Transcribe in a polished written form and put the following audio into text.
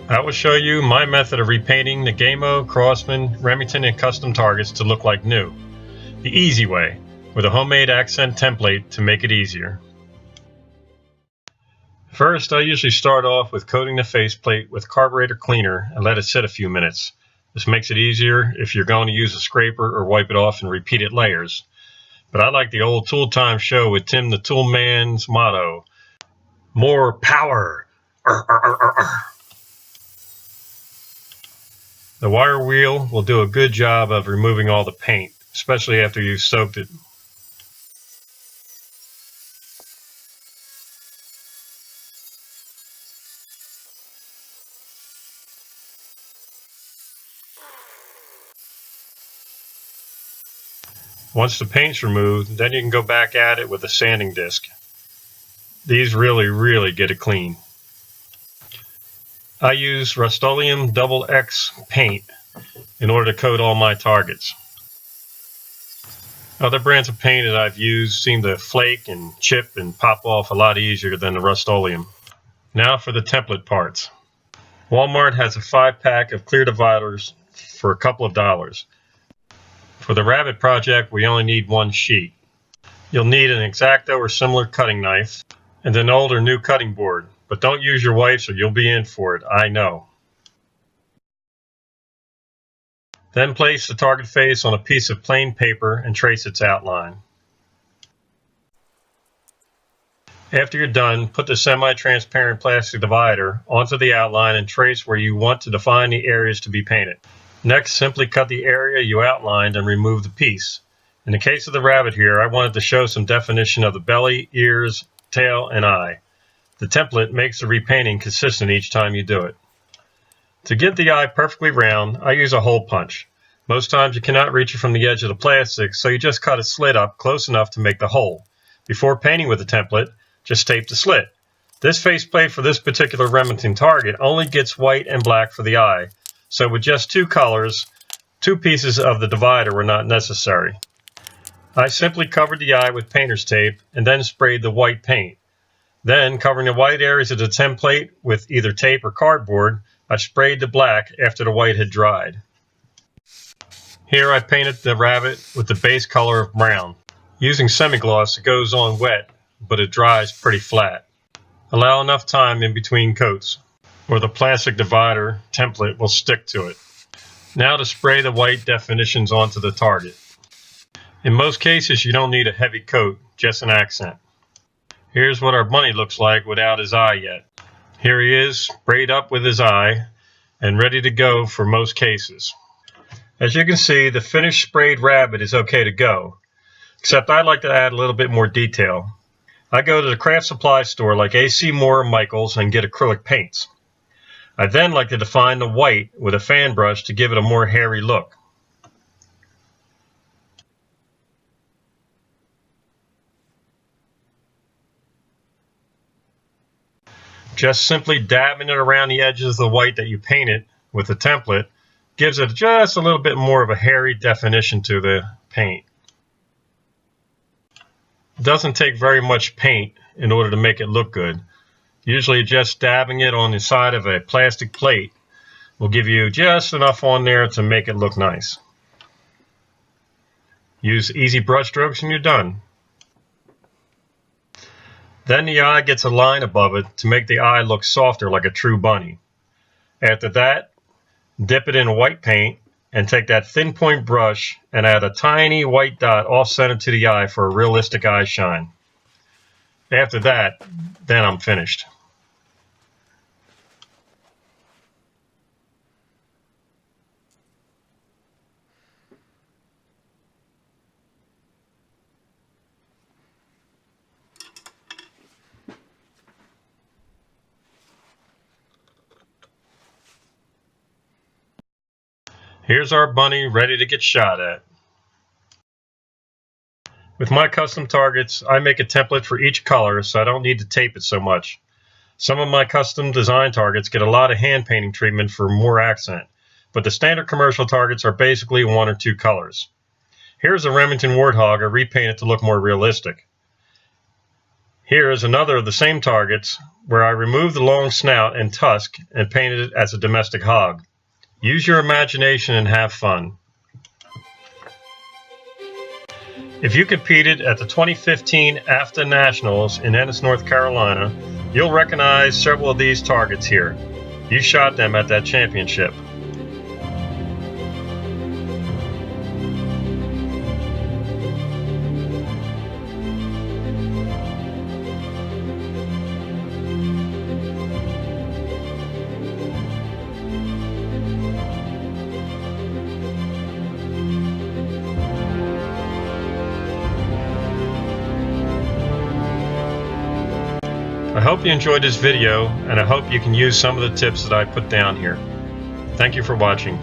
I will show you my method of repainting the Gamo, Crossman, Remington, and custom targets to look like new. The easy way, with a homemade accent template to make it easier. First, I usually start off with coating the faceplate with carburetor cleaner and let it sit a few minutes. This makes it easier if you're going to use a scraper or wipe it off in repeated layers. But I like the old Tool Time show with Tim the Tool Man's motto, more power. The wire wheel will do a good job of removing all the paint, especially after you've soaked it. Once the paint's removed, then you can go back at it with a sanding disc. These really get it clean. I use Rust-Oleum XX paint in order to coat all my targets. Other brands of paint that I've used seem to flake and chip and pop off a lot easier than the Rust-Oleum. Now for the template parts. Walmart has a 5-pack of clear dividers for a couple of dollars. For the rabbit project, we only need one sheet. You'll need an X-Acto or similar cutting knife and an old or new cutting board. But don't use your wife's or you'll be in for it, I know. Then place the target face on a piece of plain paper and trace its outline. After you're done, put the semi-transparent plastic divider onto the outline and trace where you want to define the areas to be painted. Next, simply cut the area you outlined and remove the piece. In the case of the rabbit here, I wanted to show some definition of the belly, ears, tail, and eye. The template makes the repainting consistent each time you do it. To get the eye perfectly round, I use a hole punch. Most times you cannot reach it from the edge of the plastic, so you just cut a slit up close enough to make the hole. Before painting with the template, just tape the slit. This faceplate for this particular Remington target only gets white and black for the eye, so with just 2 colors, 2 pieces of the divider were not necessary. I simply covered the eye with painter's tape and then sprayed the white paint. Then, covering the white areas of the template with either tape or cardboard, I sprayed the black after the white had dried. Here I painted the rabbit with the base color of brown. Using semi-gloss, it goes on wet, but it dries pretty flat. Allow enough time in between coats, or the plastic divider template will stick to it. Now to spray the white definitions onto the target. In most cases, you don't need a heavy coat, just an accent. Here's what our bunny looks like without his eye yet. Here he is, sprayed up with his eye, and ready to go for most cases. As you can see, the finished sprayed rabbit is okay to go, except I'd like to add a little bit more detail. I go to the craft supply store like AC Moore or Michaels and get acrylic paints. I then like to define the white with a fan brush to give it a more hairy look. Just simply dabbing it around the edges of the white that you painted with the template gives it just a little bit more of a hairy definition to the paint. It doesn't take very much paint in order to make it look good. Usually just dabbing it on the side of a plastic plate will give you just enough on there to make it look nice. Use easy brush strokes and you're done. Then the eye gets a line above it to make the eye look softer like a true bunny. After that, dip it in white paint and take that thin point brush and add a tiny white dot off-center to the eye for a realistic eye shine. After that, then I'm finished. Here's our bunny ready to get shot at. With my custom targets, I make a template for each color so I don't need to tape it so much. Some of my custom design targets get a lot of hand painting treatment for more accent, but the standard commercial targets are basically 1 or 2 colors. Here's a Remington Warthog I repainted to look more realistic. Here is another of the same targets where I removed the long snout and tusk and painted it as a domestic hog. Use your imagination and have fun. If you competed at the 2015 AFTA Nationals in Ennis, North Carolina, you'll recognize several of these targets here. You shot them at that championship. I hope you enjoyed this video, and I hope you can use some of the tips that I put down here. Thank you for watching.